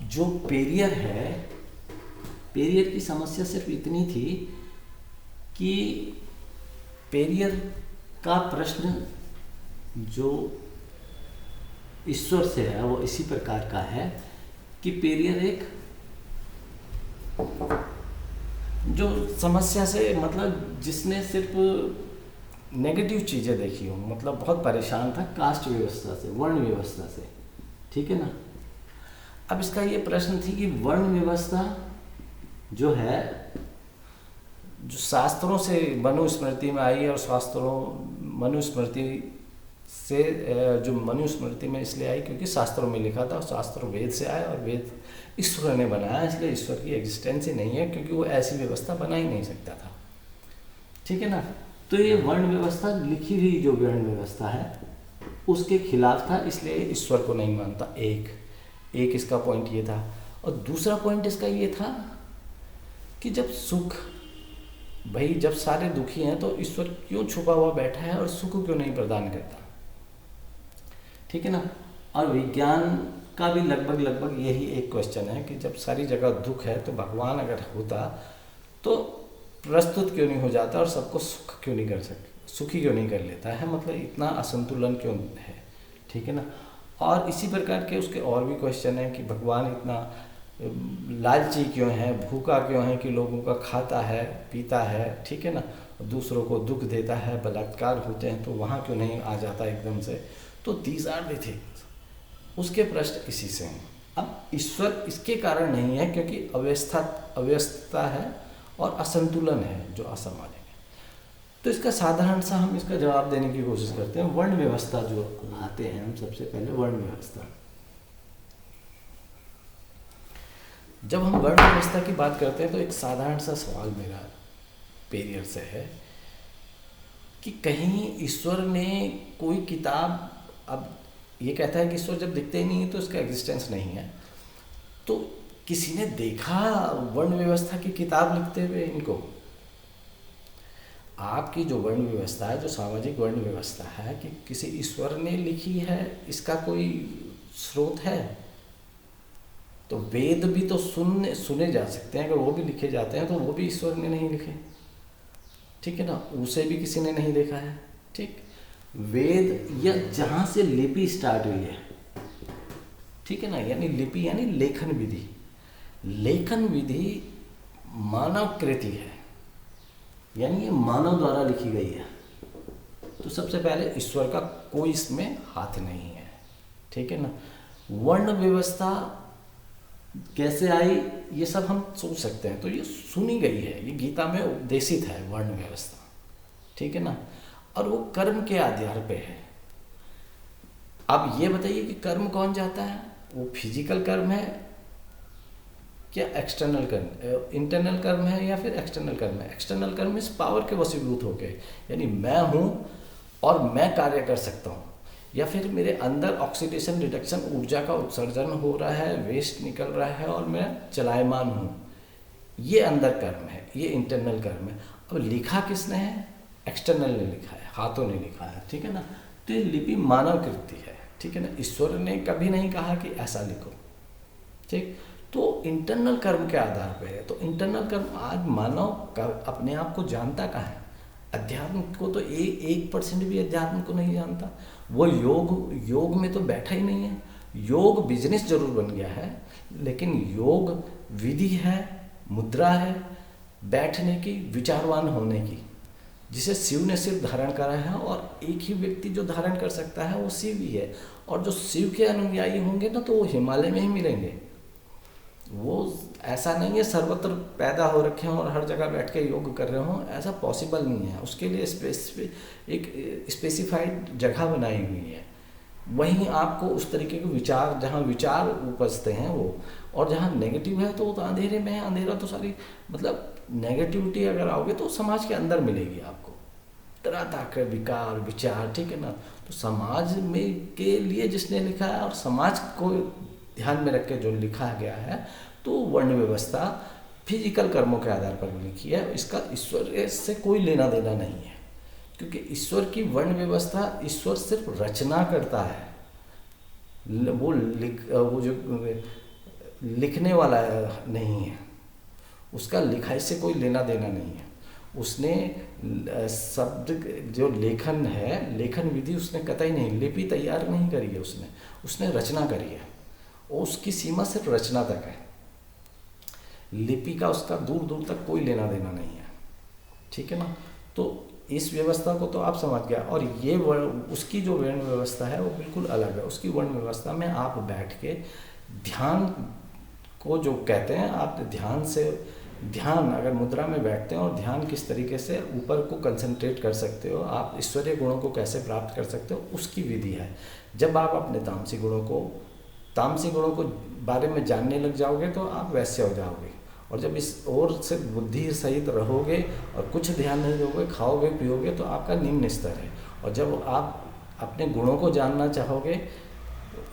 जो पेरियर है, पेरियर की समस्या सिर्फ इतनी थी कि पेरियर का प्रश्न जो ईश्वर से है वो इसी प्रकार का है कि पेरियर एक जो समस्या से मतलब जिसने सिर्फ नेगेटिव चीज़ें देखी हो, मतलब बहुत परेशान था कास्ट व्यवस्था से, वर्ण व्यवस्था से, ठीक है ना। अब इसका ये प्रश्न थी कि वर्ण व्यवस्था जो है, जो शास्त्रों से मनुस्मृति में आई, और शास्त्रों मनुस्मृति से जो मनुस्मृति में इसलिए आई क्योंकि शास्त्रों में लिखा था, शास्त्र वेद से आया और वेद ईश्वर ने बनाया, इसलिए ईश्वर की एग्जिस्टेंस ही नहीं है क्योंकि वो ऐसी व्यवस्था बना ही नहीं सकता था, ठीक है ना। तो ये वर्ण व्यवस्था, लिखी हुई जो वर्ण व्यवस्था है उसके खिलाफ था, इसलिए ईश्वर को नहीं मानता। एक इसका पॉइंट ये था। और दूसरा पॉइंट इसका ये था कि जब सुख, भाई जब सारे दुखी हैं तो ईश्वर क्यों छुपा हुआ बैठा है और सुख क्यों नहीं प्रदान करता, ठीक है ना। और विज्ञान का भी लगभग यही एक क्वेश्चन है कि जब सारी जगह दुख है तो भगवान अगर होता तो प्रस्तुत क्यों नहीं हो जाता और सबको सुख क्यों नहीं कर सकता, सुखी क्यों नहीं कर लेता है, मतलब इतना असंतुलन क्यों है, ठीक है ना। और इसी प्रकार के उसके और भी क्वेश्चन है कि भगवान इतना लालची क्यों है, भूखा क्यों है कि लोगों का खाता है पीता है, ठीक है ना, दूसरों को दुख देता है, बलात्कार होते हैं तो वहाँ क्यों नहीं आ जाता एकदम से। तो दीज आर द थिंग्स, उसके प्रश्न इसी से हैं। अब ईश्वर इसके कारण नहीं है क्योंकि अव्यवस्था है और असंतुलन है जो असामाजिक है। तो इसका साधारण सा हम इसका जवाब देने की कोशिश करते हैं। वर्ण व्यवस्था जो आते हैं हम, सबसे पहले वर्ण व्यवस्था। जब हम वर्ण व्यवस्था की बात करते हैं तो एक साधारण सा सवाल मेरा पेरियर से है कि कहीं ईश्वर ने कोई किताब, अब ये कहता है कि ईश्वर जब दिखते ही नहीं है तो इसका एग्जिस्टेंस नहीं है, तो किसी ने देखा वर्ण व्यवस्था की किताब लिखते हुए इनको? आपकी जो वर्ण व्यवस्था है, जो सामाजिक वर्ण व्यवस्था है, कि किसी ईश्वर ने लिखी है, इसका कोई स्रोत है? तो वेद भी तो सुने जा सकते हैं, अगर वो भी लिखे जाते हैं तो वो भी ईश्वर ने नहीं लिखे, ठीक है ना, उसे भी किसी ने नहीं देखा है, ठीक। वेद या जहाँ से लिपि स्टार्ट हुई है, ठीक है ना, यानी लिपि यानी लेखन विधि, लेखन विधि मानव कृति है, यानी ये मानव द्वारा लिखी गई है। तो सबसे पहले ईश्वर का कोई इसमें हाथ नहीं है, ठीक है ना। वर्ण व्यवस्था कैसे आई ये सब हम सोच सकते हैं, तो ये सुनी गई है, ये गीता में उपदेशित है वर्ण व्यवस्था, ठीक है ना। और वो कर्म के आधार पे है। अब ये बताइए कि कर्म कौन जाता है, वो फिजिकल कर्म है क्या एक्सटर्नल कर्म, इंटरनल कर्म है या फिर एक्सटर्नल कर्म है? एक्सटर्नल कर्म इस पावर के वशीभूत होके, यानी मैं हूँ और मैं कार्य कर सकता हूँ, या फिर मेरे अंदर ऑक्सीडेशन रिडक्शन ऊर्जा का उत्सर्जन हो रहा है, वेस्ट निकल रहा है और मैं चलायमान हूँ, ये अंदर कर्म है, ये इंटरनल कर्म है। अब लिखा किसने है? एक्सटर्नल ने लिखा है, हाथों ने लिखा है, ठीक है ना। तो ये लिपि मानव कृति है, ठीक है ना, ईश्वर ने कभी नहीं कहा कि ऐसा लिखो, ठीक। तो इंटरनल कर्म के आधार पर है। तो इंटरनल कर्म आज मानव अपने आप को जानता कहाँ है? अध्यात्म को तो 1% भी अध्यात्म को नहीं जानता। वो योग में तो बैठा ही नहीं है। योग बिजनेस जरूर बन गया है, लेकिन योग विधि है, मुद्रा है बैठने की, विचारवान होने की, जिसे शिव ने सिर्फ धारण करा है, और एक ही व्यक्ति जो धारण कर सकता है वो शिव ही है। और जो शिव के अनुयायी होंगे ना, तो वो हिमालय में ही मिलेंगे। वो ऐसा नहीं है सर्वत्र पैदा हो रखे हों और हर जगह बैठ के योग कर रहे हों, ऐसा पॉसिबल नहीं है। उसके लिए एक स्पेसिफाइड जगह बनाई हुई है। वहीं आपको उस तरीके के विचार, जहाँ विचार उपजते हैं वो, और जहाँ नेगेटिव है तो वो तो अंधेरे में है। अंधेरा तो सारी मतलब नेगेटिविटी अगर आओगे तो समाज के अंदर मिलेगी आपको, तरह तरह के विकार विचार, ठीक है ना। तो समाज में के लिए जिसने लिखा है और समाज को ध्यान में रख के जो लिखा गया है, तो वर्ण व्यवस्था फिजिकल कर्मों के आधार पर लिखी है। इसका ईश्वर से कोई लेना देना नहीं है, क्योंकि ईश्वर की वर्ण व्यवस्था, ईश्वर सिर्फ रचना करता है। वो जो लिखने वाला नहीं है, उसका लिखाई से कोई लेना देना नहीं है। उसने शब्द जो लेखन है, लेखन विधि उसने कतई नहीं, लिपि तैयार नहीं करी है उसने रचना करी है, और उसकी सीमा सिर्फ रचना तक है। लिपि का उसका दूर दूर तक कोई लेना देना नहीं है, ठीक है ना। तो इस व्यवस्था को तो आप समझ गया। और ये उसकी जो वर्ण व्यवस्था है वो बिल्कुल अलग है। उसकी वर्ण व्यवस्था में आप बैठ के ध्यान को जो कहते हैं, आप ध्यान से, ध्यान अगर मुद्रा में बैठते हैं और ध्यान किस तरीके से ऊपर को कंसंट्रेट कर सकते हो, आप ईश्वरीय गुणों को कैसे प्राप्त कर सकते हो, उसकी विधि है। जब आप अपने तामसिक गुणों को बारे में जानने लग जाओगे तो आप वैसे हो जाओगे। और जब इस ओर से बुद्धि सहित रहोगे और कुछ ध्यान नहीं दोगे, खाओगे पियोगे, तो आपका निम्न स्तर है। और जब आप अपने गुणों को जानना चाहोगे,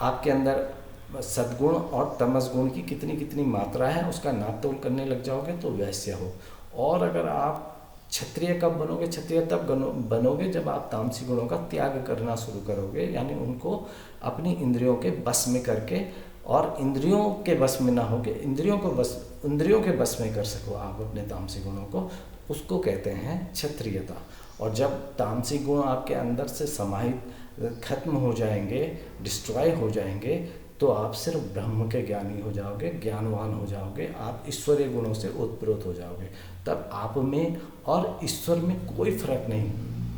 आपके अंदर सद्गुण और तमस गुण की कितनी कितनी मात्रा है उसका नाप तोल करने लग जाओगे तो वैश्य हो। और अगर आप क्षत्रिय कब बनोगे? क्षत्रिय तब बनोगे जब आप तामसी गुणों का त्याग करना शुरू करोगे, यानी उनको अपनी इंद्रियों के बस में करके, और इंद्रियों के बस में ना होके इंद्रियों के बस में कर सको आप अपने तामसी गुणों को, उसको कहते हैं क्षत्रियता। और जब तामसिक गुण आपके अंदर से समाहित खत्म हो जाएंगे, डिस्ट्रॉय हो जाएंगे, तो आप सिर्फ ब्रह्म के ज्ञानी हो जाओगे, ज्ञानवान हो जाओगे, आप ईश्वरीय गुणों से ओतप्रोत हो जाओगे। तब आप में और ईश्वर में कोई फर्क नहीं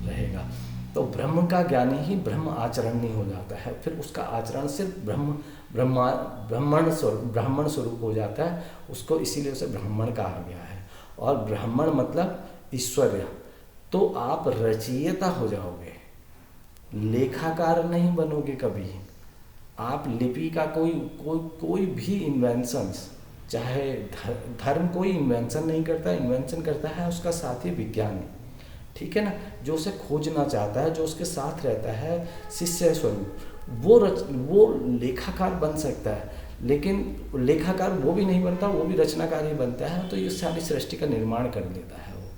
रहेगा। तो ब्रह्म का ज्ञानी ही ब्रह्म आचरणीय हो जाता है, फिर उसका आचरण सिर्फ ब्राह्मण स्वरूप हो जाता है। उसको इसीलिए उसे ब्राह्मण कहा गया है। और ब्राह्मण मतलब ईश्वरीय। तो आप रचयिता हो जाओगे, लेखाकार नहीं बनोगे कभी। आप लिपि का कोई भी इन्वेंशंस, चाहे धर्म कोई इन्वेंशन नहीं करता, इन्वेंशन करता है उसका साथी विज्ञान, ठीक है ना, जो उसे खोजना चाहता है, जो उसके साथ रहता है शिष्य स्वरूप, वो लेखाकार बन सकता है। लेकिन लेखाकार वो भी नहीं बनता, वो भी रचनाकार ही बनता है। तो ये सारी सृष्टि का निर्माण कर लेता है वो,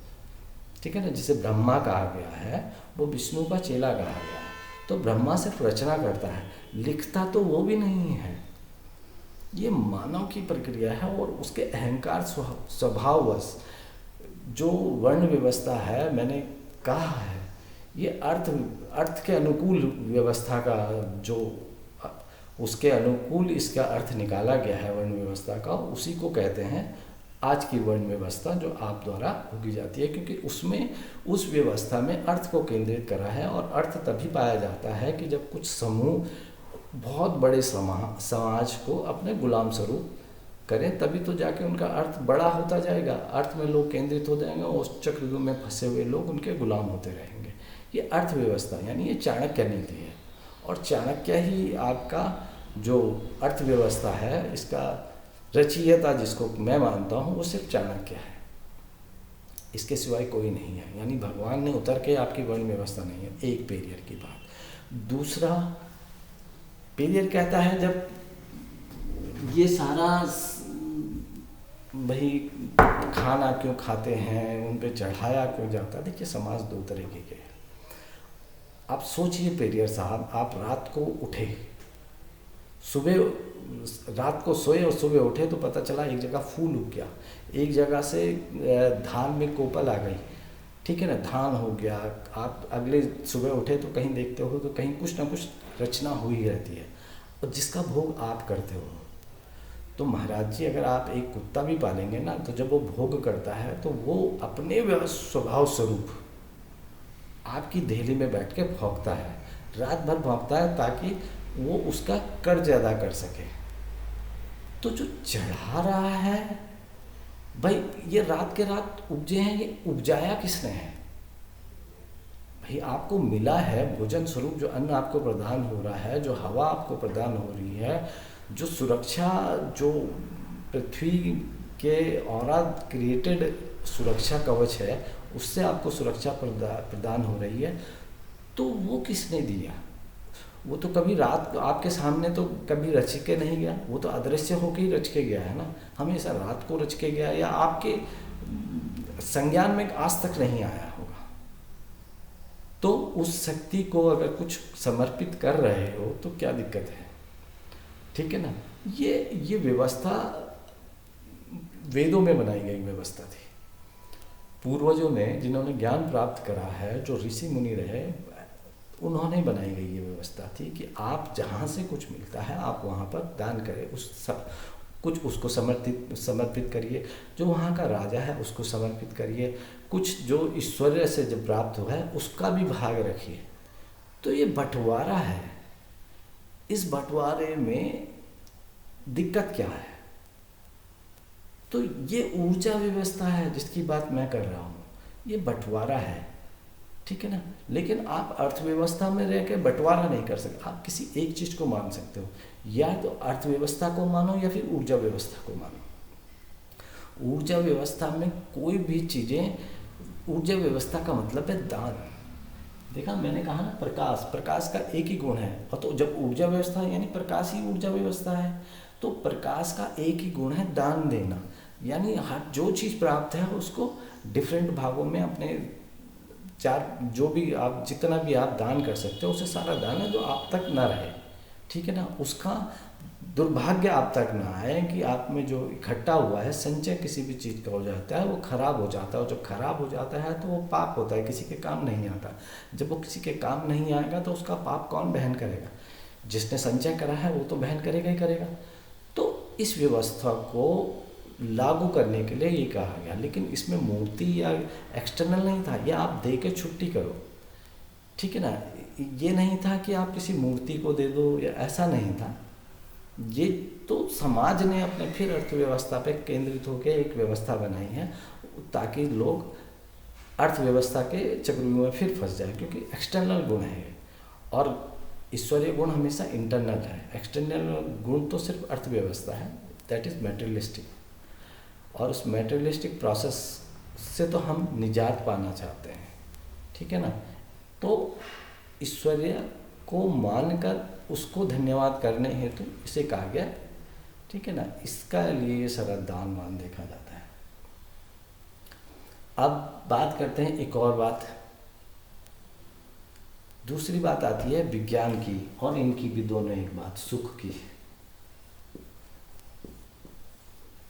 ठीक है ना। जिसे ब्रह्मा कहा गया है वो विष्णु का चेला कहा गया है। तो ब्रह्मा सिर्फ रचना करता है, लिखता तो वो भी नहीं है। ये मानव की प्रक्रिया है। और उसके अहंकार स्वभाववश जो वर्ण व्यवस्था है, मैंने कहा है, ये अर्थ के अनुकूल व्यवस्था का, जो उसके अनुकूल इसका अर्थ निकाला गया है वर्ण व्यवस्था का, उसी को कहते हैं आज की वर्ण व्यवस्था, जो आप द्वारा होगी जाती है। क्योंकि उसमें, उस व्यवस्था में अर्थ को केंद्रित करा है। और अर्थ तभी पाया जाता है कि जब कुछ समूह बहुत बड़े समाज को अपने गुलाम स्वरूप करें, तभी तो जाके उनका अर्थ बड़ा होता जाएगा। अर्थ में लोग केंद्रित हो जाएंगे और उस चक्रव्यूह में फंसे हुए लोग उनके गुलाम होते रहेंगे। ये अर्थव्यवस्था, यानी ये चाणक्य नीति है। और चाणक्य ही आपका जो अर्थव्यवस्था है, इसका रचयिता जिसको मैं मानता हूँ, वो सिर्फ चाणक्य है, इसके सिवाय कोई नहीं है। यानी भगवान ने उतर के आपकी वर्ण व्यवस्था नहीं है। एक पीरियड की बात। दूसरा पीरियड कहता है जब ये सारा भाई खाना क्यों खाते हैं, उन पे चढ़ाया क्यों जाता है। देखिए समाज दो तरीके के हैं। आप सोचिए पेरियर साहब, आप रात को उठे, रात को सोए और सुबह उठे तो पता चला एक जगह फूल उग गया, एक जगह से धान में कोपल आ गई, ठीक है ना, धान हो गया। आप अगले सुबह उठे तो कहीं देखते हो तो कहीं कुछ ना कुछ रचना हुई रहती है, और जिसका भोग आप करते हो। तो महाराज जी, अगर आप एक कुत्ता भी पालेंगे ना, तो जब वो भोग करता है तो वो अपने स्वभाव स्वरूप आपकी देहली में बैठ के भौंकता है, रात भर भौंकता है, ताकि वो उसका कर्ज अदा कर सके। तो जो चढ़ा रहा है भाई, ये रात के रात उपजे हैं, ये उपजाया किसने है भाई? आपको मिला है भोजन स्वरूप, जो अन्न आपको प्रदान हो रहा है, जो हवा आपको प्रदान हो रही है, जो सुरक्षा, जो पृथ्वी के औरा क्रिएटेड सुरक्षा कवच है, उससे आपको सुरक्षा प्रदान हो रही है। तो वो किसने दिया? वो तो कभी रात आपके सामने तो कभी रच के नहीं गया, वो तो अदृश्य होकर ही रच के गया है ना। हमेशा रात को रच के गया, या आपके संज्ञान में आज तक नहीं आया होगा। तो उस शक्ति को अगर कुछ समर्पित कर रहे हो तो क्या दिक्कत है, ठीक है ना। ये व्यवस्था वेदों में बनाई गई व्यवस्था थी। पूर्वजों ने जिन्होंने ज्ञान प्राप्त करा है, जो ऋषि मुनि रहे, उन्होंने बनाई गई ये व्यवस्था थी कि आप जहाँ से कुछ मिलता है आप वहाँ पर दान करें, कुछ उसको समर्पित करिए, जो वहाँ का राजा है उसको समर्पित करिए, कुछ जो ईश्वर्य से जब प्राप्त हुआ है उसका भी भाग रखिए। तो ये बंटवारा है। इस बंटवारे में दिक्कत क्या है? तो ये ऊर्जा व्यवस्था है जिसकी बात मैं कर रहा हूँ, ये बंटवारा है, ठीक है ना। लेकिन आप अर्थव्यवस्था में रह के बंटवारा नहीं कर सकते। आप किसी एक चीज़ को मान सकते हो, या तो अर्थव्यवस्था को मानो या फिर ऊर्जा व्यवस्था को मानो। ऊर्जा व्यवस्था में कोई भी चीज़ें, ऊर्जा व्यवस्था का मतलब है दान। देखा, मैंने कहा ना, प्रकाश का एक ही गुण है, और तो जब ऊर्जा व्यवस्था यानी प्रकाश ही ऊर्जा व्यवस्था है, तो प्रकाश का एक ही गुण है दान देना। यानी हर जो चीज़ प्राप्त है उसको डिफरेंट भागों में अपने जो भी आप जितना भी आप दान कर सकते हो उसे सारा दान है जो आप तक ना रहे, ठीक है ना। उसका दुर्भाग्य आप तक ना आए कि आप में जो इकट्ठा हुआ है संचय किसी भी चीज़ का हो जाता है, वो खराब हो जाता है, और जब खराब हो जाता है तो वो पाप होता है, किसी के काम नहीं आता। जब वो किसी के काम नहीं आएगा तो उसका पाप कौन वहन करेगा? जिसने संचय करा है वो तो वहन करेगा ही करेगा। तो इस व्यवस्था को लागू करने के लिए ये कहा गया, लेकिन इसमें मूर्ति या एक्सटर्नल नहीं था, ये आप दे के छुट्टी करो, ठीक है ना। ये नहीं था कि आप किसी मूर्ति को दे दो, या ऐसा नहीं था। ये तो समाज ने अपने फिर अर्थव्यवस्था पे केंद्रित होकर एक व्यवस्था बनाई है ताकि लोग अर्थव्यवस्था के चक्रव्यूह में फिर फंस जाए, क्योंकि एक्सटर्नल गुण है ये, और ईश्वरीय गुण हमेशा इंटरनल है। एक्सटर्नल गुण तो सिर्फ अर्थव्यवस्था है, दैट इज़ मेटेरियलिस्टिक, और उस मेटेरियलिस्टिक प्रोसेस से तो हम निजात पाना चाहते हैं, ठीक है ना। तो ईश्वरीय को मानकर उसको धन्यवाद करने हेतु इसे कहा गया, ठीक है ना। इसका लिए ये सारा दान वान देखा जाता है। अब बात करते हैं एक और बात, दूसरी बात आती है विज्ञान की, और इनकी भी दोनों एक बात, सुख की,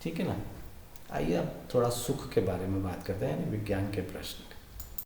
ठीक है ना। आइए अब थोड़ा सुख के बारे में बात करते हैं, यानी विज्ञान के प्रश्न।